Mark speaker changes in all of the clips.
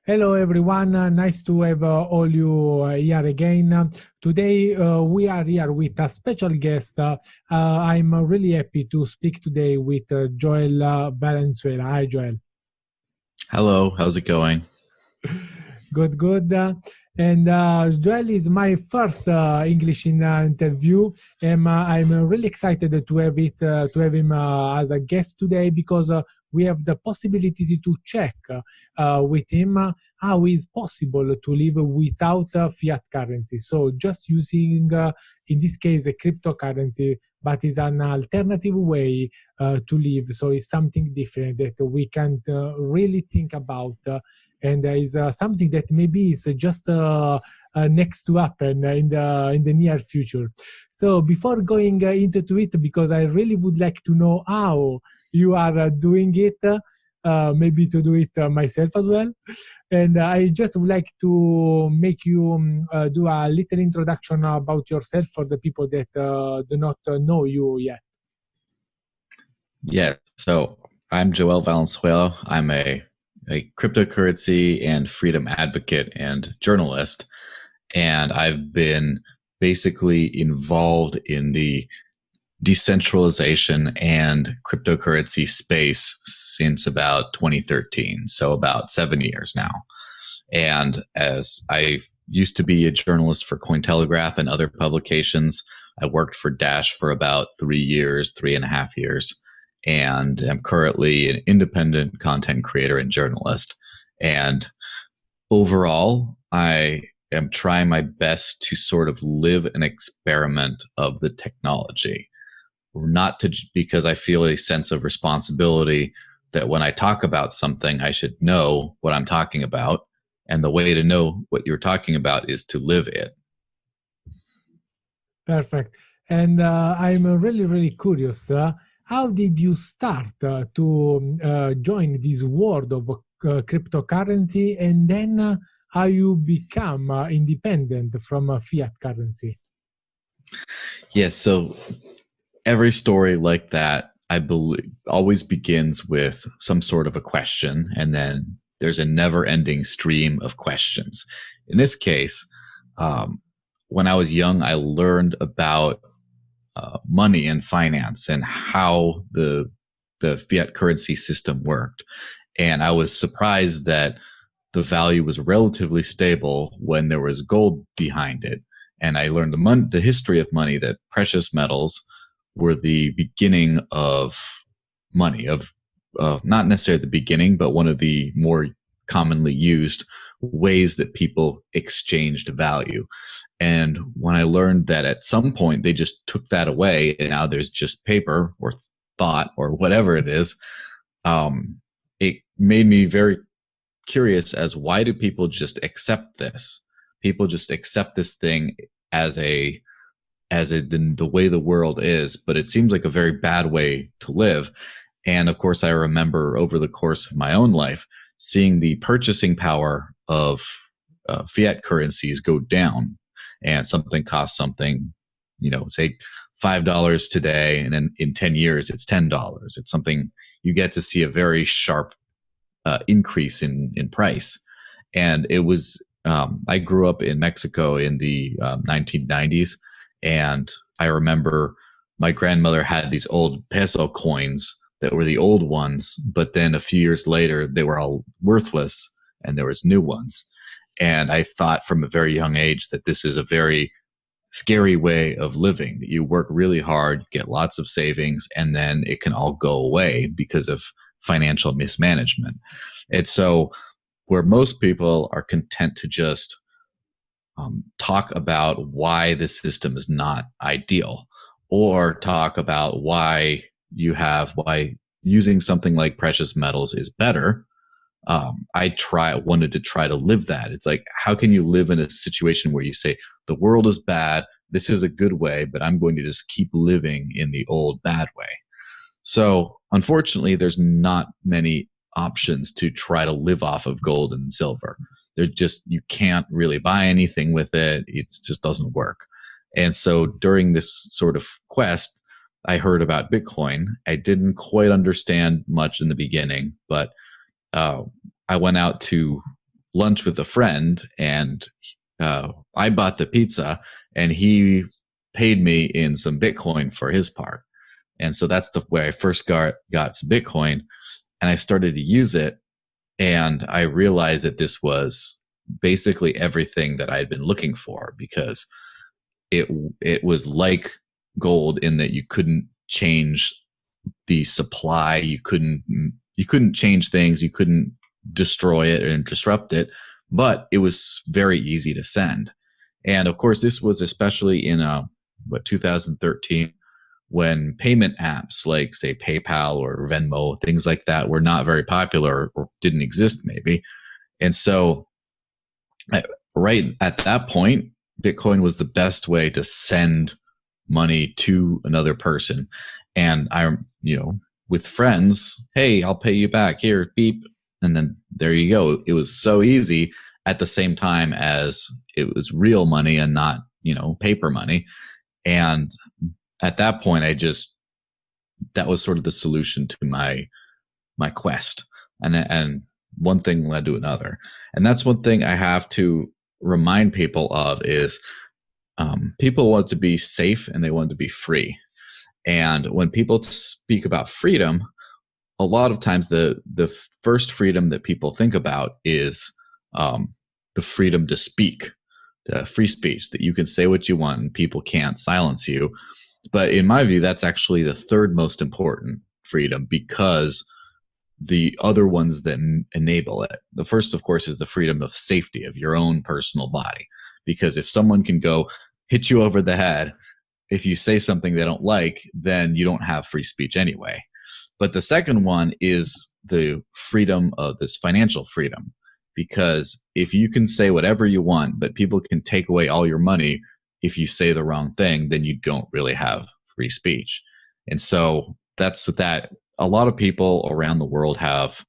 Speaker 1: Hello, everyone. Nice to have all you here again. Today, we are here with a special guest. I'm really happy to speak today with Joel Valenzuela. Hi, Joel.
Speaker 2: Hello, how's it going?
Speaker 1: Good, good. And Joel is my first English interview, and I'm really excited to have him as a guest today because we have the possibility to check with him how is possible to live without fiat currency. So just using, in this case, a cryptocurrency, but is an alternative way to live. So it's something different that we can't really think about. And is something that maybe is just next to happen in the near future. So before going into it, because I really would like to know how you are doing it, maybe to do it myself as well. And I just would like to make you do a little introduction about yourself for the people that do not know you yet.
Speaker 2: Yeah, so I'm Joel Valenzuela. I'm a cryptocurrency and freedom advocate and journalist. And I've been basically involved in the decentralization and cryptocurrency space since about 2013, so about 7 years now. And as I used to be a journalist for Cointelegraph and other publications, I worked for Dash for about 3 years, 3.5 years, and am currently an independent content creator and journalist. And overall, I am trying my best to sort of live an experiment of the technology, not to because I feel a sense of responsibility that when I talk about something, I should know what I'm talking about. And the way to know what you're talking about is to live it.
Speaker 1: Perfect. And I'm really, really curious. How did you start to join this world of cryptocurrency, and then how you become independent from fiat currency?
Speaker 2: Yes, so every story like that, I believe, always begins with some sort of a question, and then there's a never-ending stream of questions. In this case, when I was young, I learned about money and finance and how the fiat currency system worked, and I was surprised that the value was relatively stable when there was gold behind it. And I learned the history of money, that precious metals were the beginning of money, of not necessarily the beginning, but one of the more commonly used ways that people exchanged value. And when I learned that at some point they just took that away and now there's just paper or thought or whatever it is, it made me very curious as why do people just accept this? People just accept this thing as the way the world is, but it seems like a very bad way to live. And of course, I remember over the course of my own life seeing the purchasing power of fiat currencies go down, and something costs something, say $5 today, and then in 10 years it's $10. It's something you get to see a very sharp increase in price. And it was I grew up in Mexico in the 1990s, and I remember my grandmother had these old peso coins that were the old ones, but then a few years later they were all worthless and there was new ones. And I thought from a very young age that this is a very scary way of living, that you work really hard, get lots of savings, and then it can all go away because of financial mismanagement. And so where most people are content to just talk about why the system is not ideal, or talk about why using something like precious metals is better. Wanted to try to live that. It's like, how can you live in a situation where you say the world is bad, this is a good way, but I'm going to just keep living in the old bad way. So unfortunately, there's not many options to try to live off of gold and silver. You can't really buy anything with it. It just doesn't work. And so during this sort of quest, I heard about Bitcoin. I didn't quite understand much in the beginning, but I went out to lunch with a friend, and I bought the pizza, and he paid me in some Bitcoin for his part. And so that's the way I first got some Bitcoin, and I started to use it, and I realized that this was basically everything that I had been looking for, because it was like gold in that you couldn't change the supply, you couldn't change things, you couldn't destroy it and disrupt it, but it was very easy to send. And of course, this was especially in 2013, when payment apps like, say, PayPal or Venmo, things like that, were not very popular or didn't exist maybe. And so right at that point, Bitcoin was the best way to send money to another person. And with friends, hey, I'll pay you back, here, beep. And then there you go. It was so easy, at the same time as it was real money and not, paper money. And at that point, that was sort of the solution to my quest. And one thing led to another. And that's one thing I have to remind people of is, people want to be safe and they want to be free. And when people speak about freedom, a lot of times the first freedom that people think about is the freedom to speak, free speech, that you can say what you want and people can't silence you. But in my view, that's actually the third most important freedom, because the other ones that enable it. The first, of course, is the freedom of safety of your own personal body. Because if someone can go hit you over the head, if you say something they don't like, then you don't have free speech anyway. But the second one is the freedom of this financial freedom. Because if you can say whatever you want, but people can take away all your money if you say the wrong thing, then you don't really have free speech. And so that's that. A lot of people around the world have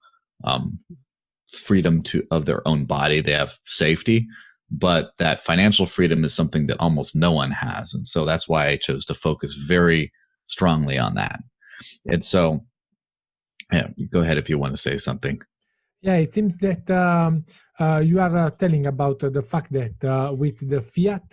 Speaker 2: freedom of their own body. They have safety, but that financial freedom is something that almost no one has. And so that's why I chose to focus very strongly on that. And so, yeah, go ahead if you want to say something.
Speaker 1: Yeah, it seems that you are telling about the fact that with the fiat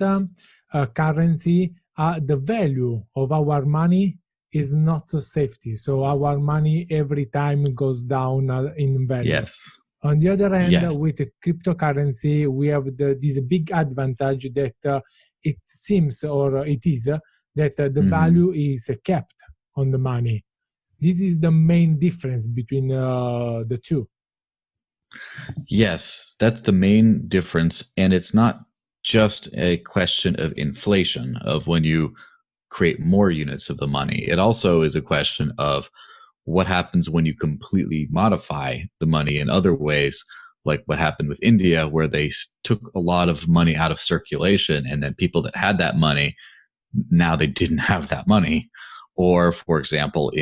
Speaker 1: currency, the value of our money is not a safety. So our money every time goes down in value.
Speaker 2: Yes.
Speaker 1: On the other hand,
Speaker 2: Yes.
Speaker 1: with cryptocurrency, we have this big advantage that it seems, or it is, that the value is kept on the money. This is the main difference between the two.
Speaker 2: Yes, that's the main difference. And it's not just a question of inflation, of when you create more units of the money. It also is a question of what happens when you completely modify the money in other ways, like what happened with India, where they took a lot of money out of circulation, and then people that had that money, now they didn't have that money. Or, for example,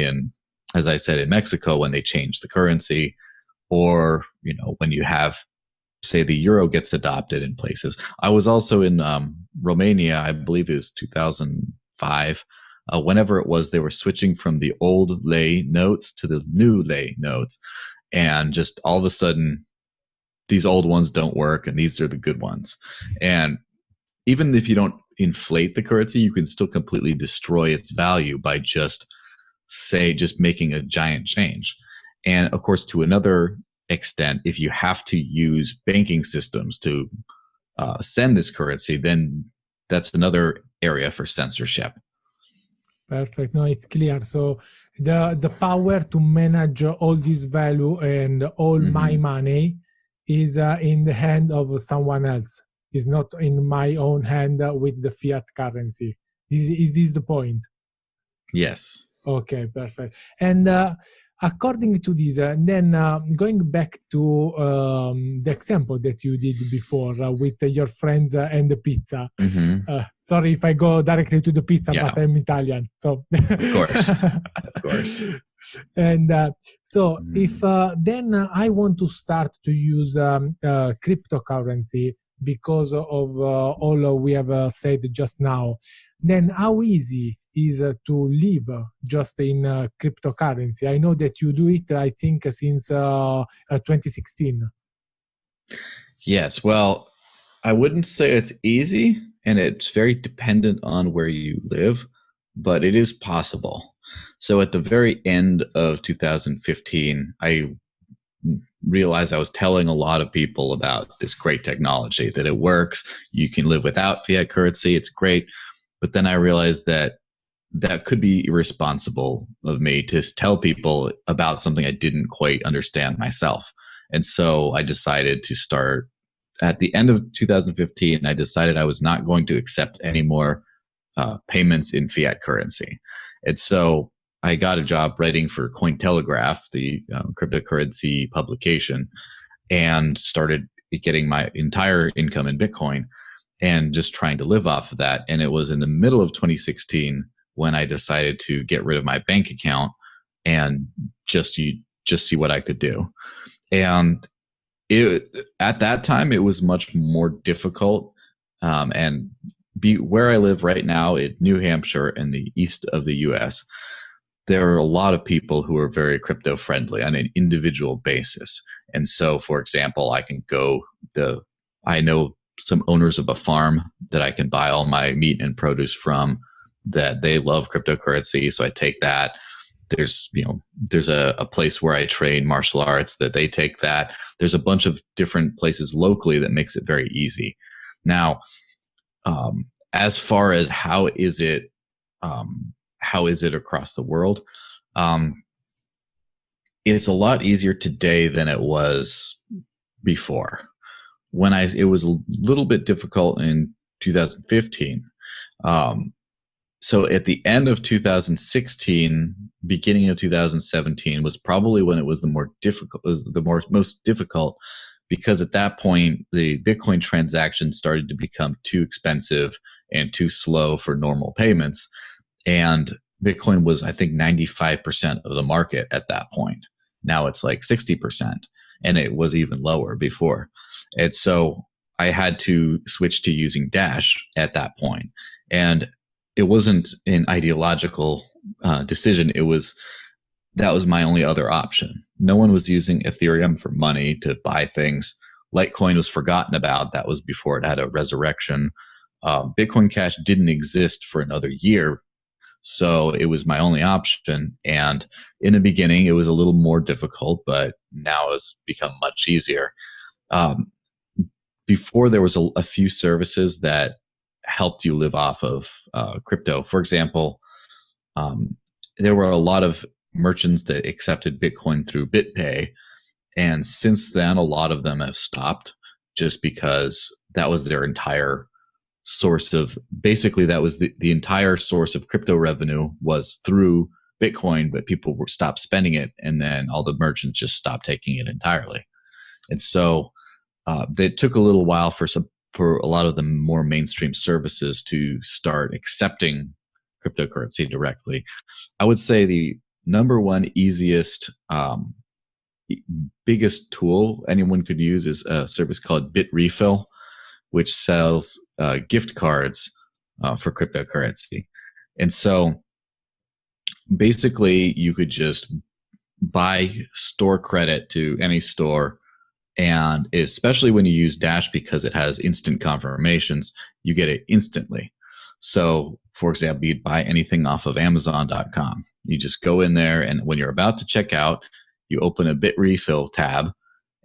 Speaker 2: as I said, in Mexico, when they changed the currency, or when you have, say, the euro gets adopted in places. I was also in Romania, I believe it was 2005. Whenever it was, they were switching from the old lei notes to the new lei notes, and just all of a sudden, these old ones don't work, and these are the good ones. And even if you don't inflate the currency, you can still completely destroy its value by just making a giant change. And of course, to another extent, if you have to use banking systems to send this currency, then that's another area for censorship.
Speaker 1: Perfect. No, it's clear. So the power to manage all this value and all my money is in the hand of someone else. It's not in my own hand with the fiat currency. Is this the point?
Speaker 2: Yes.
Speaker 1: Okay, perfect. And according to this, then going back to the example that you did before with your friends and the pizza. Sorry if I go directly to the pizza, but I'm Italian, so
Speaker 2: of course.
Speaker 1: And so if then I want to start to use cryptocurrency because of all we have said just now, then how easy is to live just in cryptocurrency? I know that you do it, I think, since 2016.
Speaker 2: Yes, well, I wouldn't say it's easy, and it's very dependent on where you live, but it is possible. So at the very end of 2015, I realized I was telling a lot of people about this great technology, that it works. You can live without fiat currency. It's great. But then I realized that that could be irresponsible of me to tell people about something I didn't quite understand myself. And so I decided to start at the end of 2015. I decided I was not going to accept any more payments in fiat currency. And so I got a job writing for Cointelegraph, the cryptocurrency publication, and started getting my entire income in Bitcoin and just trying to live off of that. And it was in the middle of 2016 when I decided to get rid of my bank account and just see what I could do. And at that time, it was much more difficult. And where I live right now in New Hampshire in the east of the U.S., there are a lot of people who are very crypto friendly on an individual basis. And so, for example, I know some owners of a farm that I can buy all my meat and produce from, that they love cryptocurrency. So I take that. There's a place where I train martial arts that they take that. There's a bunch of different places locally that makes it very easy. Now, as far as how is it across the world, it's a lot easier today than it was before. It was a little bit difficult in 2015. So at the end of 2016, beginning of 2017 was probably when it was most difficult, because at that point the Bitcoin transactions started to become too expensive and too slow for normal payments, and Bitcoin was, I think, 95% of the market at that point. Now it's like 60%, and it was even lower before. And so I had to switch to using Dash at that point, and it wasn't an ideological decision. That was my only other option. No one was using Ethereum for money to buy things. Litecoin was forgotten about. That was before it had a resurrection. Bitcoin Cash didn't exist for another year, so it was my only option. And in the beginning, it was a little more difficult, but now it's become much easier. Before, there was a few services that helped you live off of crypto. For example, there were a lot of merchants that accepted Bitcoin through BitPay, and since then, a lot of them have stopped, just because that was their entire source of, basically that was the entire source of crypto revenue was through Bitcoin, but people were stopped spending it, and then all the merchants just stopped taking it entirely. And so it took a little while for a lot of the more mainstream services to start accepting cryptocurrency directly. I would say the number one easiest, biggest tool anyone could use is a service called Bitrefill, which sells gift cards for cryptocurrency. And so basically you could just buy store credit to any store, and especially when you use Dash, because it has instant confirmations, you get it instantly. So, for example, you'd buy anything off of Amazon.com. You just go in there, and when you're about to check out, you open a Bitrefill tab,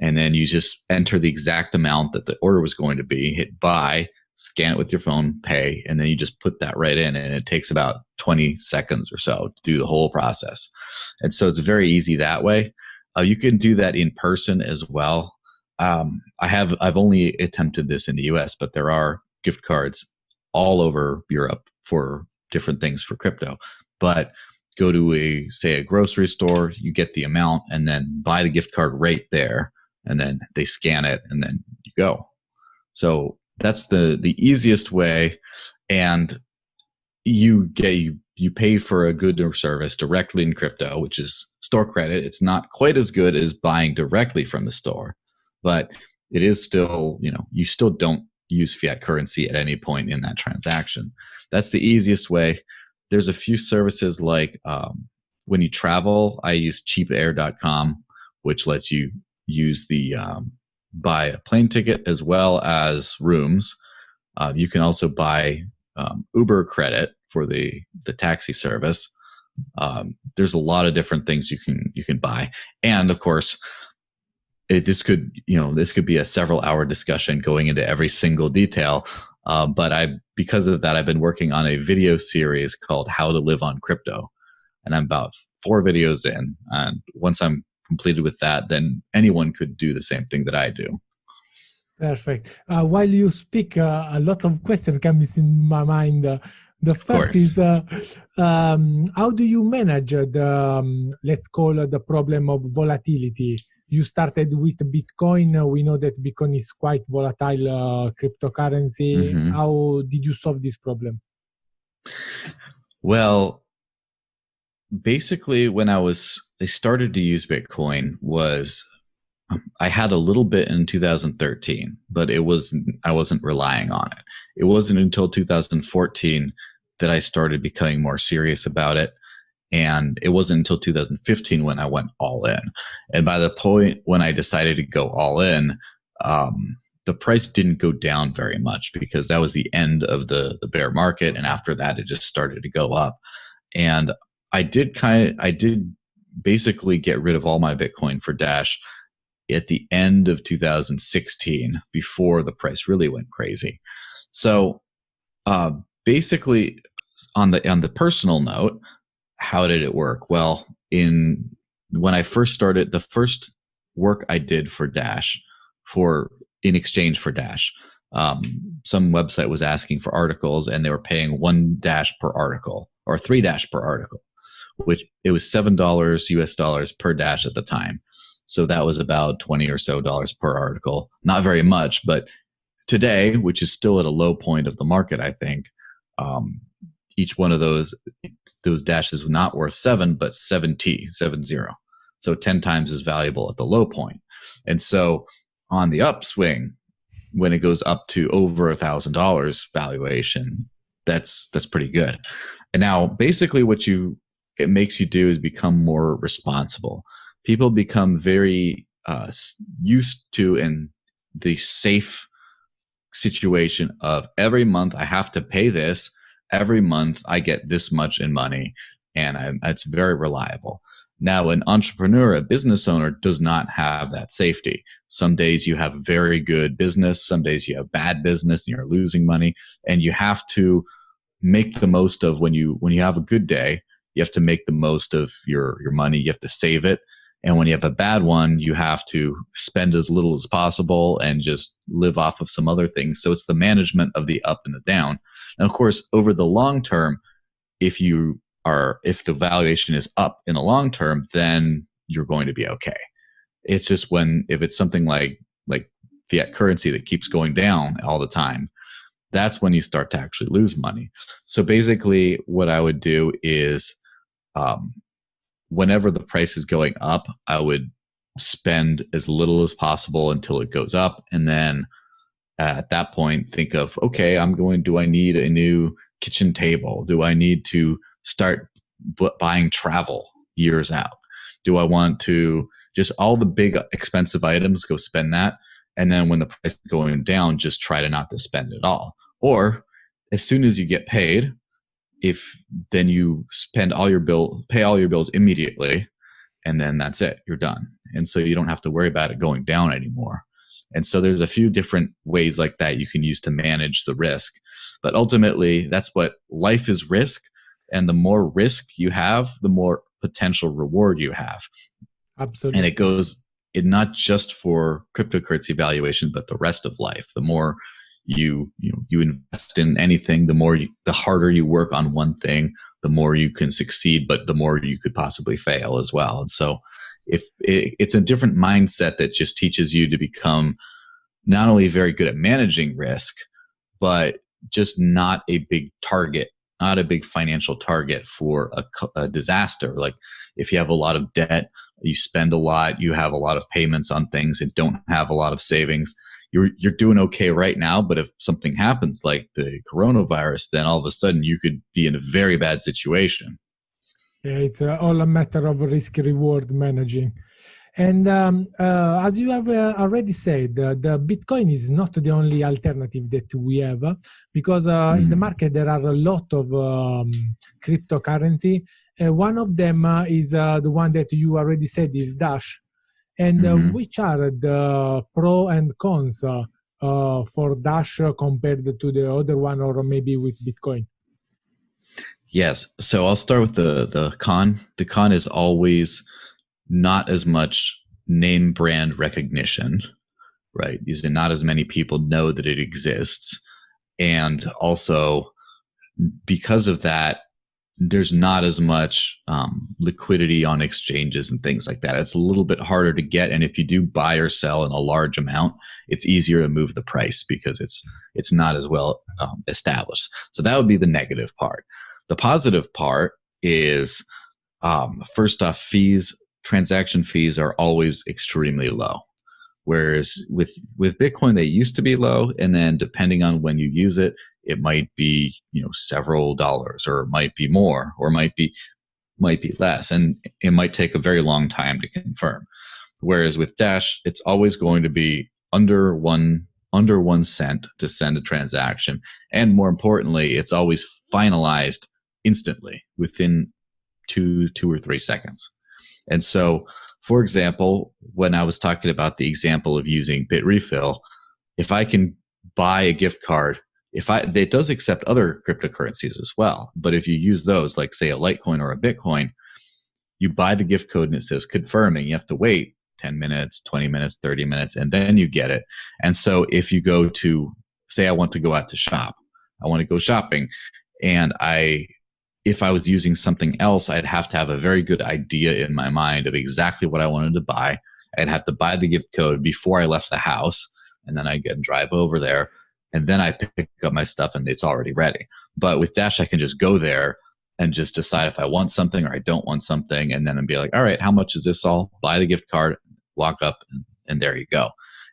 Speaker 2: and then you just enter the exact amount that the order was going to be, hit buy, scan it with your phone, pay, and then you just put that right in, and it takes about 20 seconds or so to do the whole process. And so it's very easy that way. You can do that in person as well. I've only attempted this in the US, but there are gift cards all over Europe for different things for crypto. But go to a grocery store, you get the amount, and then buy the gift card right there, and then they scan it, and then you go. So that's the easiest way, and you pay for a good or service directly in crypto, which is store credit. It's not quite as good as buying directly from the store, but it is still, you still don't use fiat currency at any point in that transaction. That's the easiest way. There's a few services like when you travel, I use cheapair.com, which lets you use the buy a plane ticket as well as rooms. You can also buy Uber credit for the taxi service. There's a lot of different things you can buy, and of course, this could be a several hour discussion going into every single detail. But because of that, I've been working on a video series called "How to Live on Crypto," and I'm about 4 videos in. And once I'm completed with that, then anyone could do the same thing that I do.
Speaker 1: Perfect. While you speak, a lot of questions comes in my mind. The first is, how do you manage let's call it the problem of volatility? You started with Bitcoin. We know that Bitcoin is quite volatile cryptocurrency.
Speaker 2: Mm-hmm.
Speaker 1: How did you solve this problem?
Speaker 2: Well, basically, when I started to use Bitcoin I had a little bit in 2013, but I wasn't relying on it. It wasn't until 2014 that I started becoming more serious about it. And it wasn't until 2015 when I went all in. And by the point when I decided to go all in, the price didn't go down very much because that was the end of the bear market. And after that, it just started to go up. And I did basically get rid of all my Bitcoin for Dash at the end of 2016, before the price really went crazy. So basically, on the personal note, how did it work? Well, when I first started, the first work I did for Dash, in exchange for Dash, some website was asking for articles, and they were paying $1 per article or $3 per article, which it was $7 US per Dash at the time. So that was about $20 or so per article. Not very much, but today, which is still at a low point of the market, I think, each one of those dashes was not worth 7, but 70. So 10 times as valuable at the low point. And so on the upswing, when it goes up to over $1,000 valuation, that's pretty good. And now basically it makes you do is become more responsible. People become very used to in the safe situation of every month I have to pay this. Every month I get this much in money, and it's very reliable. Now, an entrepreneur, a business owner, does not have that safety. Some days you have very good business, some days you have bad business and you're losing money, and you have to make the most of when you have a good day. You have to make the most of your money. You have to save it. And when you have a bad one, you have to spend as little as possible and just live off of some other things. So it's the management of the up and the down. And of course, over the long term, if the valuation is up in the long term, then you're going to be okay. It's just if it's something like fiat currency that keeps going down all the time, that's when you start to actually lose money. So basically what I would do is, whenever the price is going up, I would spend as little as possible until it goes up. And then at that point, think of, okay, do I need a new kitchen table? Do I need to start buying travel years out? Do I want to just all the big expensive items, go spend that? And then when the price is going down, just try to not to spend it all. Or as soon as you get paid, then you pay all your bills immediately, and then that's it, you're done. And so you don't have to worry about it going down anymore. And so there's a few different ways like that you can use to manage the risk. But ultimately, that's what life is, risk. And the more risk you have, the more potential reward you have.
Speaker 1: Absolutely.
Speaker 2: And it goes not just for cryptocurrency valuation, but the rest of life. The more you invest in anything, the harder you work on one thing, the more you can succeed, but the more you could possibly fail as well. And so it's a different mindset that just teaches you to become not only very good at managing risk, but just not a big target, not a big financial target for a disaster. Like if you have a lot of debt, you spend a lot, you have a lot of payments on things and don't have a lot of savings, you're doing okay right now. But if something happens like the coronavirus, then all of a sudden you could be in a very bad situation.
Speaker 1: Yeah, it's all a matter of risk reward managing. And as you have already said, the Bitcoin is not the only alternative that we have, because in the market there are a lot of cryptocurrency. One of them is the one that you already said is Dash. And which are the pro and cons for Dash compared to the other one, or maybe with Bitcoin?
Speaker 2: Yes. So I'll start with the con. The con is always not as much name brand recognition, right? Is that not as many people know that it exists. And also, because of that, there's not as much liquidity on exchanges and things like that. It's a little bit harder to get, and if you do buy or sell in a large amount, it's easier to move the price because it's not as well established. So that would be the negative part. The positive part is, first off, transaction fees are always extremely low. Whereas with Bitcoin, they used to be low, and then depending on when you use it, it might be several dollars, or it might be more, or might be less, and it might take a very long time to confirm. Whereas with Dash, it's always going to be under 1 cent to send a transaction, and more importantly, it's always finalized instantly within two or 3 seconds. And so, for example, when I was talking about the example of using Bitrefill, if I can buy a gift card, it does accept other cryptocurrencies as well. But if you use those, like say a Litecoin or a Bitcoin, you buy the gift code and it says confirming. You have to wait 10 minutes, 20 minutes, 30 minutes, and then you get it. And so if you go to, say I want to go out to shop, I want to go shopping, and if I was using something else, I'd have to have a very good idea in my mind of exactly what I wanted to buy. I'd have to buy the gift code before I left the house, and then I get and drive over there, and then I pick up my stuff and it's already ready. But with Dash, I can just go there and just decide if I want something or I don't want something, and then I'd be like, all right, how much is this all? Buy the gift card, walk up, and there you go.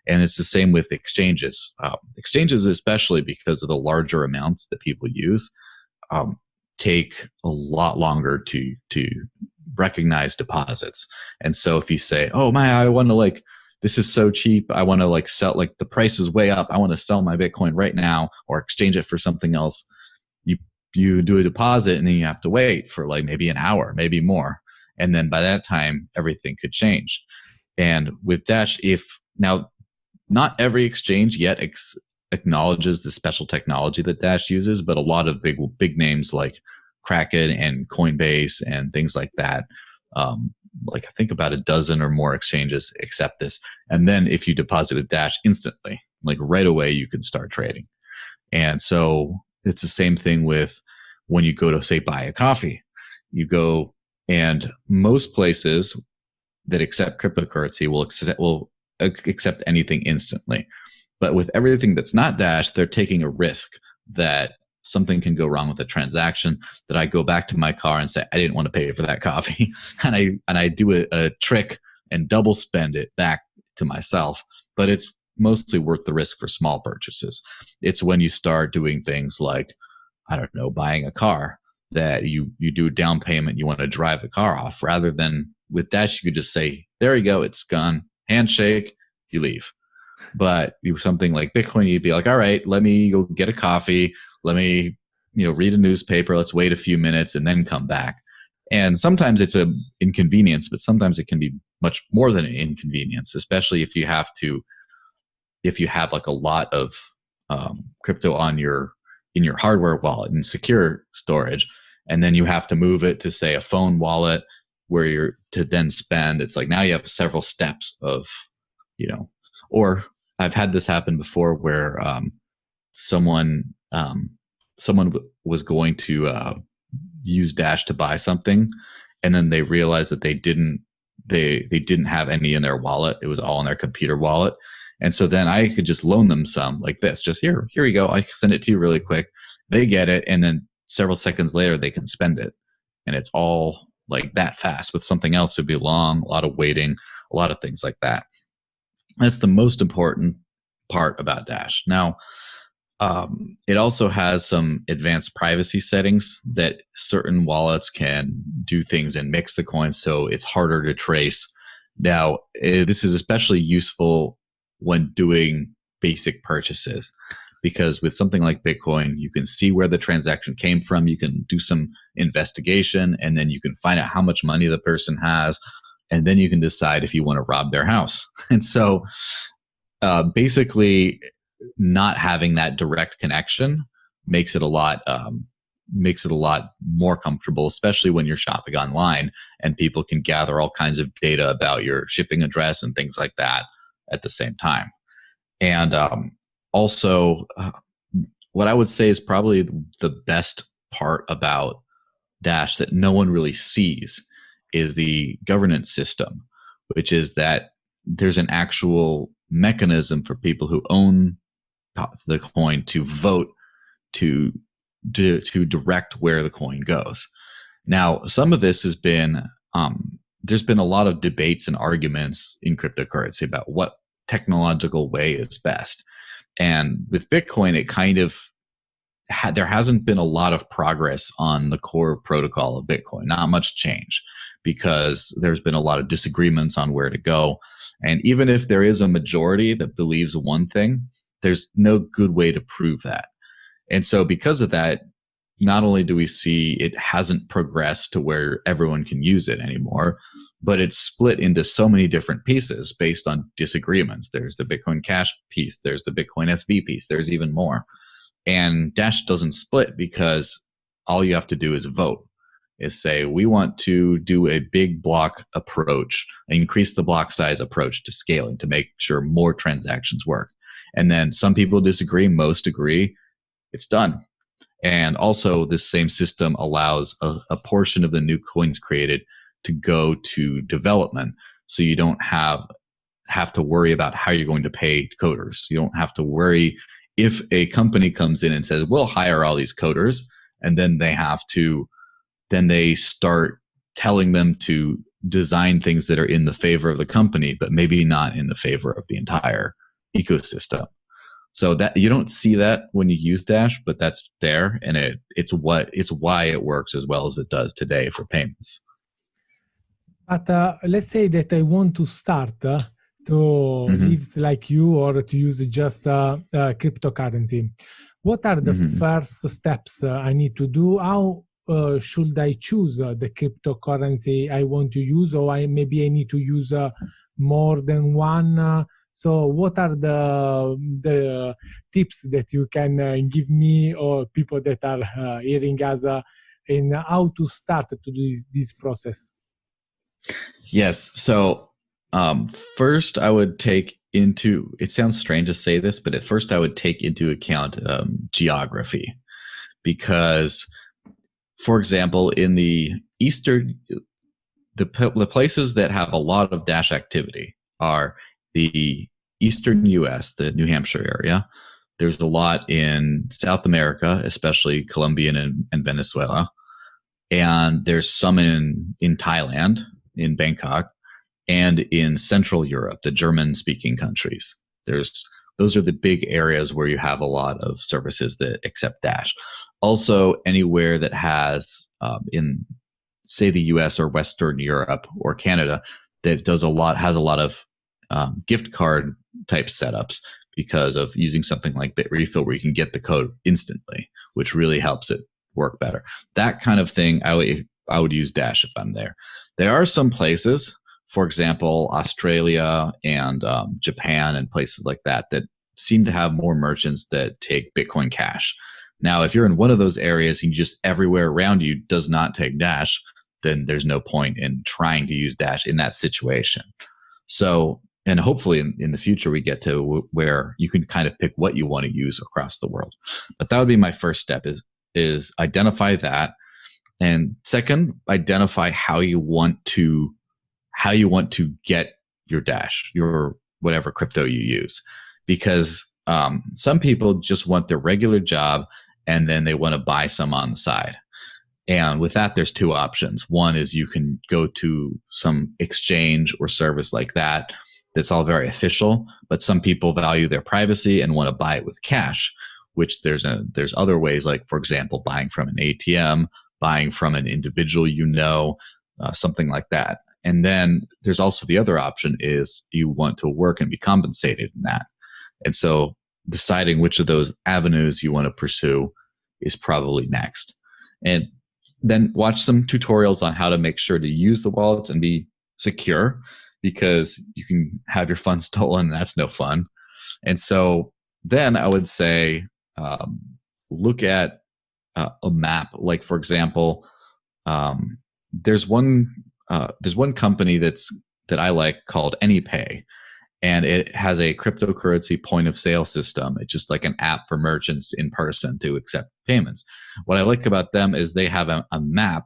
Speaker 2: And it's the same with exchanges. Exchanges, especially because of the larger amounts that people use, take a lot longer to recognize deposits. And so if you say, oh my, I want to this is so cheap, I want to sell, the price is way up, I want to sell my Bitcoin right now or exchange it for something else, you do a deposit and then you have to wait for maybe an hour, maybe more. And then by that time, everything could change. And with Dash, now not every exchange yet acknowledges the special technology that Dash uses, but a lot of big names like Kraken and Coinbase and things like that, I think about a dozen or more exchanges accept this. And then if you deposit with Dash instantly, right away, you can start trading. And so it's the same thing with when you go to, say, buy a coffee. You go, and most places that accept cryptocurrency will accept anything instantly. But with everything that's not Dash, they're taking a risk that something can go wrong with a transaction, that I go back to my car and say, I didn't want to pay for that coffee. and I do a trick and double spend it back to myself. But it's mostly worth the risk for small purchases. It's when you start doing things like, I don't know, buying a car, that you do a down payment, you want to drive the car off, rather than with Dash, you could just say, there you go, it's gone, handshake, you leave. But something like Bitcoin, you'd be like, all right, let me go get a coffee, let me read a newspaper, let's wait a few minutes and then come back. And sometimes it's an inconvenience, but sometimes it can be much more than an inconvenience, especially if you have a lot of crypto in your hardware wallet and secure storage, and then you have to move it to, say, a phone wallet where you're to then spend. It's now you have several steps of, or I've had this happen before where someone was going to use Dash to buy something, and then they realized that they didn't have any in their wallet. It was all in their computer wallet. And so then I could just loan them some like this, just here you go. I can send it to you really quick. They get it. And then several seconds later, they can spend it. And it's all that fast. With something else, it'd be long, a lot of waiting, a lot of things like that. That's the most important part about Dash. Now, it also has some advanced privacy settings that certain wallets can do things and mix the coins, so it's harder to trace Now, this is especially useful when doing basic purchases, because with something like Bitcoin, you can see where the transaction came from. You can do some investigation, and then you can find out how much money the person has, and then you can decide if you want to rob their house. And so basically, not having that direct connection makes it a lot more comfortable, especially when you're shopping online and people can gather all kinds of data about your shipping address and things like that at the same time. And also, what I would say is probably the best part about Dash that no one really sees is the governance system, which is that there's an actual mechanism for people who own the coin to vote to direct where the coin goes. Now, some of this has been there's been a lot of debates and arguments in cryptocurrency about what technological way is best. And with Bitcoin, it kind of there hasn't been a lot of progress on the core protocol of Bitcoin, not much change, because there's been a lot of disagreements on where to go. And even if there is a majority that believes one thing, there's no good way to prove that. And so because of that, not only do we see it hasn't progressed to where everyone can use it anymore, but it's split into so many different pieces based on disagreements. There's the Bitcoin Cash piece, there's the Bitcoin SV piece, there's even more. And Dash doesn't split because all you have to do is vote. Is say, we want to do a big block approach, increase the block size approach to scaling to make sure more transactions work. And then some people disagree, most agree, it's done. And also, this same system allows a portion of the new coins created to go to development. So you don't have to worry about how you're going to pay coders. You don't have to worry if a company comes in and says, we'll hire all these coders, and then they start telling them to design things that are in the favor of the company, but maybe not in the favor of the entire ecosystem. So that you don't see that when you use Dash, but that's there, and it's why it works as well as it does today for payments.
Speaker 1: But let's say that I want to start to live like you, or to use just cryptocurrency. What are the first steps I need to do? How should I choose the cryptocurrency I want to use, or maybe I need to use more than one? So what are the tips that you can give me or people that are hearing us in how to start to do this process?
Speaker 2: Yes. So first I would take into, it sounds strange to say this, but at first I would take into account geography. Because, for example, in the eastern, the places that have a lot of Dash activity are the eastern U.S., the New Hampshire area. There's a lot in South America, especially Colombia and Venezuela. And there's some in Thailand, in Bangkok, and in Central Europe, the German-speaking countries. Those are the big areas where you have a lot of services that accept Dash. Also, anywhere that has, in, say, the U.S. or Western Europe or Canada, that has a lot of gift card type setups because of using something like Bitrefill, where you can get the code instantly, which really helps it work better. That kind of thing, I would use Dash if I'm there. There are some places, for example, Australia and Japan and places like that, that seem to have more merchants that take Bitcoin Cash. Now, if you're in one of those areas and just everywhere around you does not take Dash, then there's no point in trying to use Dash in that situation. So, and hopefully in the future we get to where you can kind of pick what you want to use across the world. But that would be my first step, is identify that. And second, identify how you want to get your Dash, your whatever crypto you use. Because some people just want their regular job and then they want to buy some on the side. And with that, there's two options. One is you can go to some exchange or service like that that's all very official, but some people value their privacy and want to buy it with cash, which there's other ways, like, for example, buying from an ATM, buying from an individual, something like that. And then there's also the other option is you want to work and be compensated in that. And so deciding which of those avenues you want to pursue is probably next. And then watch some tutorials on how to make sure to use the wallets and be secure, because you can have your funds stolen, and that's no fun. And so then I would say look at a map. Like, for example, there's one company that I like called AnyPay, and it has a cryptocurrency point of sale system. It's just like an app for merchants in person to accept payments. What I like about them is they have a map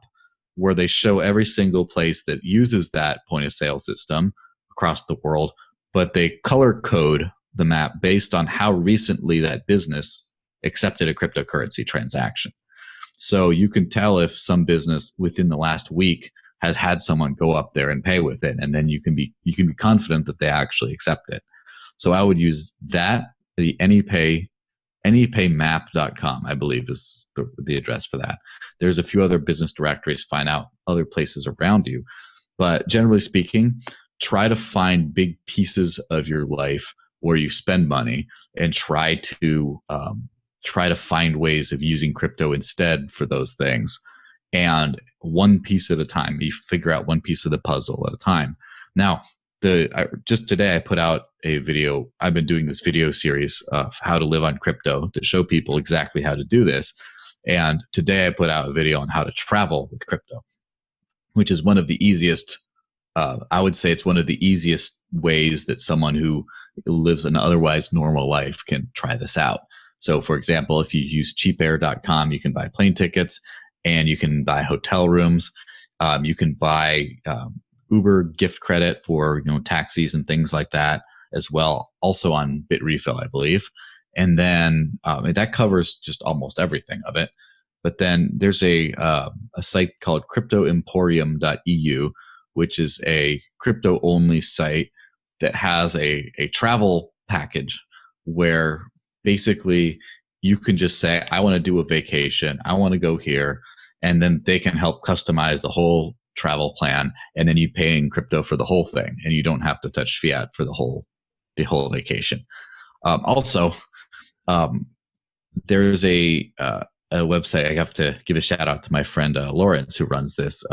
Speaker 2: where they show every single place that uses that point of sale system across the world, but they color code the map based on how recently that business accepted a cryptocurrency transaction. So you can tell if some business within the last week has had someone go up there and pay with it, and then you can be confident that they actually accept it. So I would use that, the anypaymap.com, I believe is the address for that. There's a few other business directories, find out other places around you. But generally speaking, try to find big pieces of your life where you spend money, and try to find ways of using crypto instead for those things. And one piece at a time, you figure out one piece of the puzzle at a time. Now, just today I put out a video. I've been doing this video series of how to live on crypto to show people exactly how to do this. And today I put out a video on how to travel with crypto, which is one of the easiest. I would say it's one of the easiest ways that someone who lives an otherwise normal life can try this out. So, for example, if you use cheapair.com, you can buy plane tickets, and you can buy hotel rooms. You can buy Uber gift credit for taxis and things like that as well. Also on Bitrefill, I believe. And then that covers just almost everything of it. But then there's a site called cryptoemporium.eu, which is a crypto-only site that has a travel package where basically you can just say, I want to do a vacation, I want to go here, and then they can help customize the whole travel plan, and then you pay in crypto for the whole thing, and you don't have to touch fiat for the whole vacation. Also, there's a website. I have to give a shout out to my friend Lawrence, who runs this.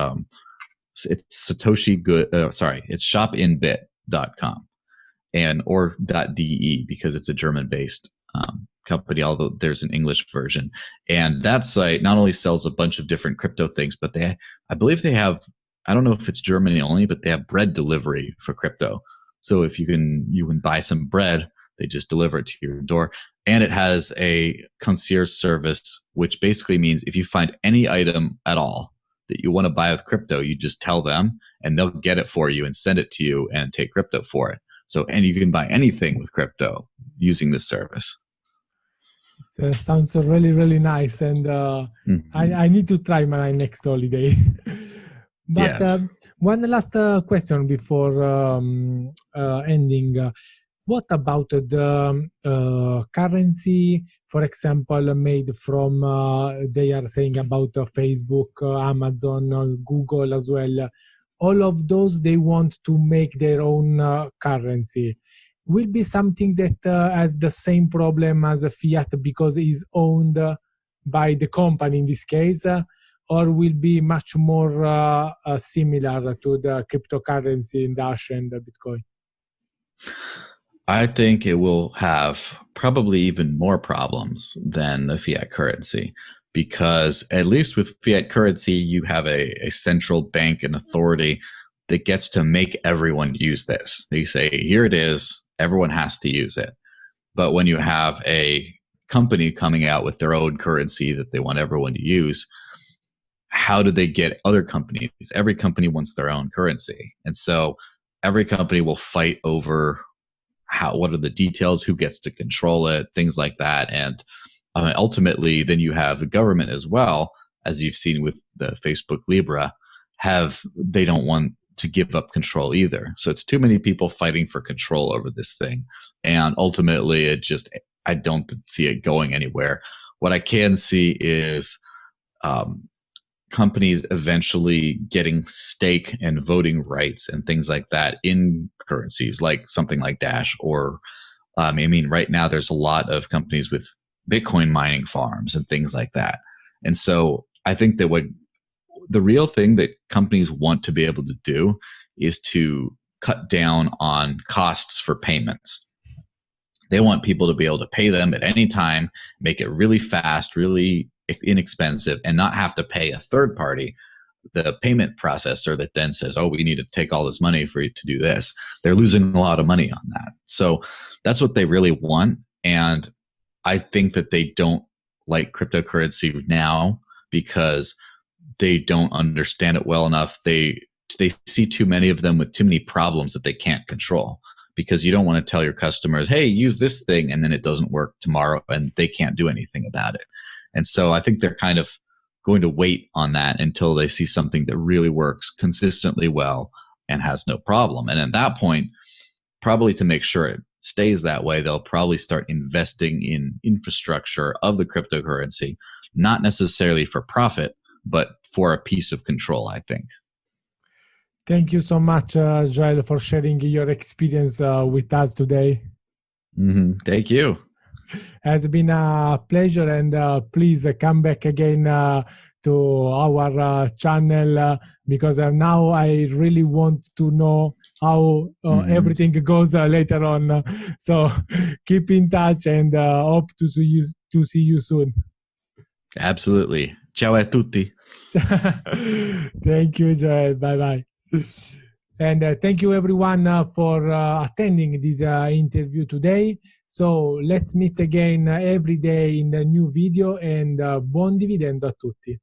Speaker 2: It's it's shopinbit.com or .de, because it's a German-based company, although there's an English version. And that site not only sells a bunch of different crypto things, but I believe they have, I don't know if it's Germany only, but they have bread delivery for crypto. So if you can buy some bread, they just deliver it to your door. And it has a concierge service, which basically means if you find any item at all that you want to buy with crypto, you just tell them and they'll get it for you and send it to you and take crypto for it. So, and you can buy anything with crypto using this service.
Speaker 1: It sounds really, really nice. And I need to try my next holiday. But
Speaker 2: yes.
Speaker 1: One last question before ending. What about the currency, for example, made from, they are saying about Facebook, Amazon, Google as well. All of those, they want to make their own currency. Will be something that has the same problem as a fiat because it's owned by the company in this case, or will be much more similar to the cryptocurrency in Dash and Bitcoin?
Speaker 2: I think it will have probably even more problems than the fiat currency, because at least with fiat currency, you have a central bank and authority that gets to make everyone use this. They say, here it is, everyone has to use it. But when you have a company coming out with their own currency that they want everyone to use, how do they get other companies? Every company wants their own currency. And so every company will fight over what are the details, who gets to control it, things like that. And ultimately, then you have the government as well, as you've seen with the Facebook Libra, they don't want to give up control either. So it's too many people fighting for control over this thing. And ultimately, I don't see it going anywhere. What I can see is companies eventually getting stake and voting rights and things like that in currencies like something like Dash or I mean, right now there's a lot of companies with Bitcoin mining farms and things like that. And so I think that what the real thing that companies want to be able to do is to cut down on costs for payments. They want people to be able to pay them at any time, make it really fast, really inexpensive, and not have to pay a third party, the payment processor that then says, oh, we need to take all this money for you to do this. They're losing a lot of money on that. So that's what they really want. And I think that they don't like cryptocurrency now because they don't understand it well enough. They see too many of them with too many problems that they can't control, because you don't want to tell your customers, hey, use this thing, and then it doesn't work tomorrow and they can't do anything about it. And so I think they're kind of going to wait on that until they see something that really works consistently well and has no problem. And at that point, probably to make sure it stays that way, they'll probably start investing in infrastructure of the cryptocurrency, not necessarily for profit, but for a piece of control, I think.
Speaker 1: Thank you so much, Joel, for sharing your experience with us today.
Speaker 2: Thank you.
Speaker 1: Has been a pleasure, and please come back again to our channel because now I really want to know how everything goes later on. So keep in touch, and hope to see you soon.
Speaker 2: Absolutely. Ciao a tutti.
Speaker 1: Thank you, Joel. Bye bye. And thank you everyone for attending this interview today. So let's meet again every day in a new video, and buon dividendo a tutti.